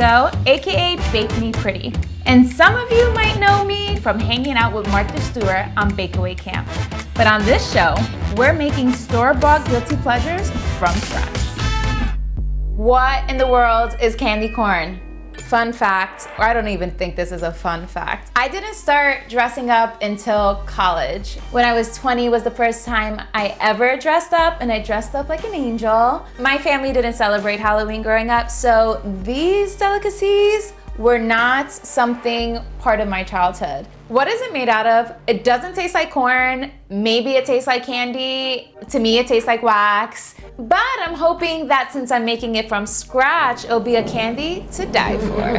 Lugo, aka Bake Me Pretty. And some of you might know me from hanging out with Martha Stewart on Bakeaway Camp. But on this show, we're making store-bought guilty pleasures from scratch. What in the world is candy corn? Fun fact, or I don't even think this is a fun fact. I didn't start dressing up until college. When I was 20 was the first time I ever dressed up, and I dressed up like an angel. My family didn't celebrate Halloween growing up, so these delicacies were not something part of my childhood. What is it made out of? It doesn't taste like corn. Maybe it tastes like candy. To me, it tastes like wax. But I'm hoping that since I'm making it from scratch, it'll be a candy to die for.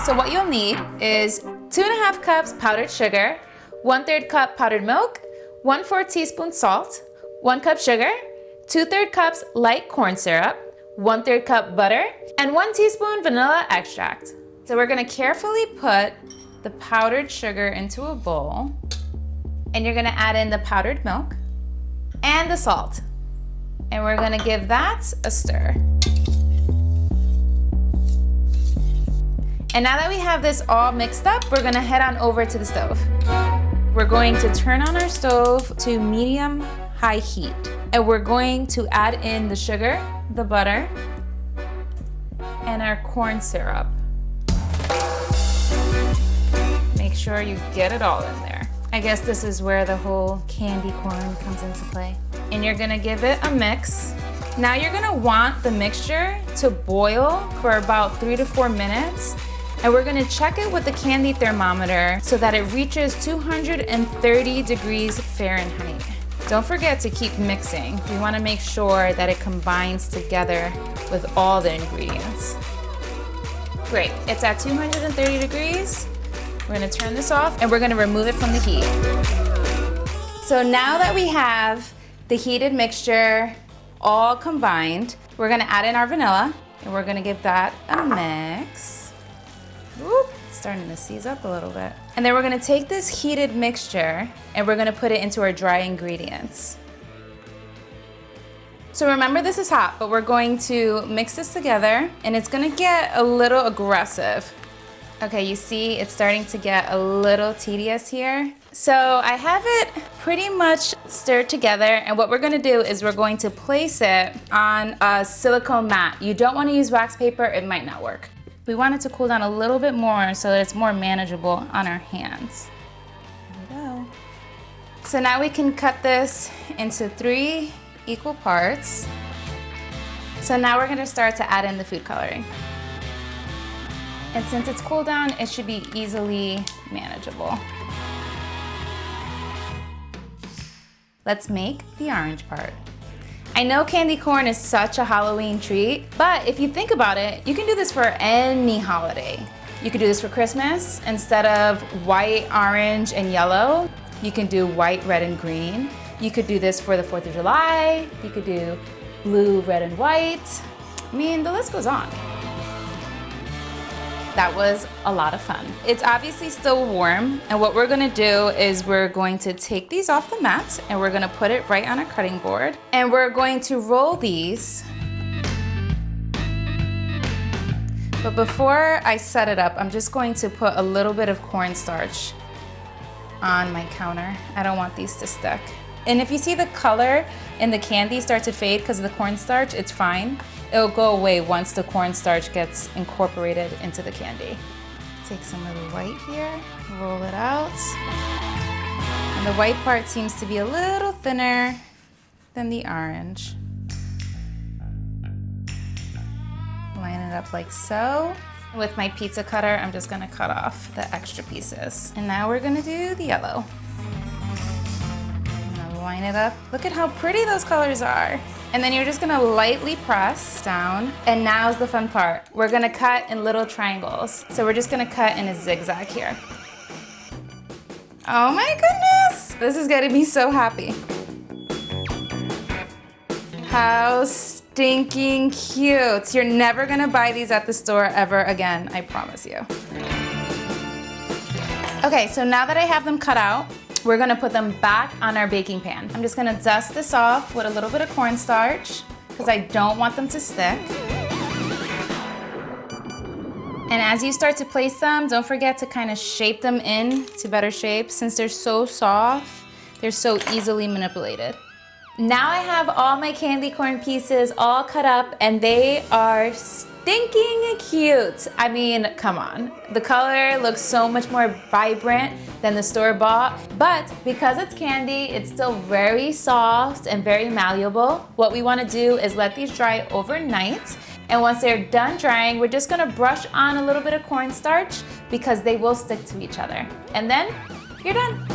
So what you'll need is 2.5 cups powdered sugar, 1/3 cup powdered milk, 1/4 teaspoon salt, 1 cup sugar, 2/3 cups light corn syrup, 1/3 cup butter, and 1 teaspoon vanilla extract. So we're gonna carefully put the powdered sugar into a bowl, and you're gonna add in the powdered milk and the salt. And we're gonna give that a stir. And now that we have this all mixed up, we're gonna head on over to the stove. We're going to turn on our stove to medium-high heat. And we're going to add in the sugar, the butter, and our corn syrup. Make sure you get it all in there. I guess this is where the whole candy corn comes into play. And you're gonna give it a mix. Now you're gonna want the mixture to boil for about 3 to 4 minutes. And we're gonna check it with the candy thermometer so that it reaches 230 degrees Fahrenheit. Don't forget to keep mixing. We wanna make sure that it combines together with all the ingredients. Great, it's at 230 degrees. We're gonna turn this off and we're gonna remove it from the heat. So now that we have the heated mixture all combined, we're gonna add in our vanilla and we're gonna give that a mix. Whoop, it's starting to seize up a little bit. And then we're gonna take this heated mixture and we're gonna put it into our dry ingredients. So remember, this is hot, but we're going to mix this together and it's gonna get a little aggressive. Okay, you see it's starting to get a little tedious here. So I have it pretty much stirred together, and what we're gonna do is we're going to place it on a silicone mat. You don't wanna use wax paper, it might not work. We want it to cool down a little bit more so that it's more manageable on our hands. There we go. So now we can cut this into 3 equal parts. So now we're gonna start to add in the food coloring. And since it's cooled down, it should be easily manageable. Let's make the orange part. I know candy corn is such a Halloween treat, but if you think about it, you can do this for any holiday. You could do this for Christmas. Instead of white, orange, and yellow, you can do white, red, and green. You could do this for the 4th of July. You could do blue, red, and white. I mean, the list goes on. That was a lot of fun. It's obviously still warm, and what we're gonna do is we're going to take these off the mat and we're gonna put it right on a cutting board, and we're going to roll these. But before I set it up, I'm just going to put a little bit of cornstarch on my counter. I don't want these to stick. And if you see the color in the candy start to fade because of the cornstarch, it's fine. It'll go away once the cornstarch gets incorporated into the candy. Take some of the white here, roll it out. And the white part seems to be a little thinner than the orange. Line it up like so. With my pizza cutter, I'm just gonna cut off the extra pieces. And now we're gonna do the yellow. Line it up. Look at how pretty those colors are. And then you're just gonna lightly press down. And now's the fun part. We're gonna cut in little triangles. So we're just gonna cut in a zigzag here. Oh my goodness! This is gonna be so happy. How stinking cute. You're never gonna buy these at the store ever again, I promise you. Okay, so now that I have them cut out, we're gonna put them back on our baking pan. I'm just gonna dust this off with a little bit of cornstarch because I don't want them to stick. And as you start to place them, don't forget to kind of shape them in to better shape. Since they're so soft, they're so easily manipulated. Now I have all my candy corn pieces all cut up and they are stinking cute. I mean, come on. The color looks so much more vibrant than the store-bought, but because it's candy, it's still very soft and very malleable. What we want to do is let these dry overnight. And once they're done drying, we're just gonna brush on a little bit of cornstarch because they will stick to each other. And then you're done.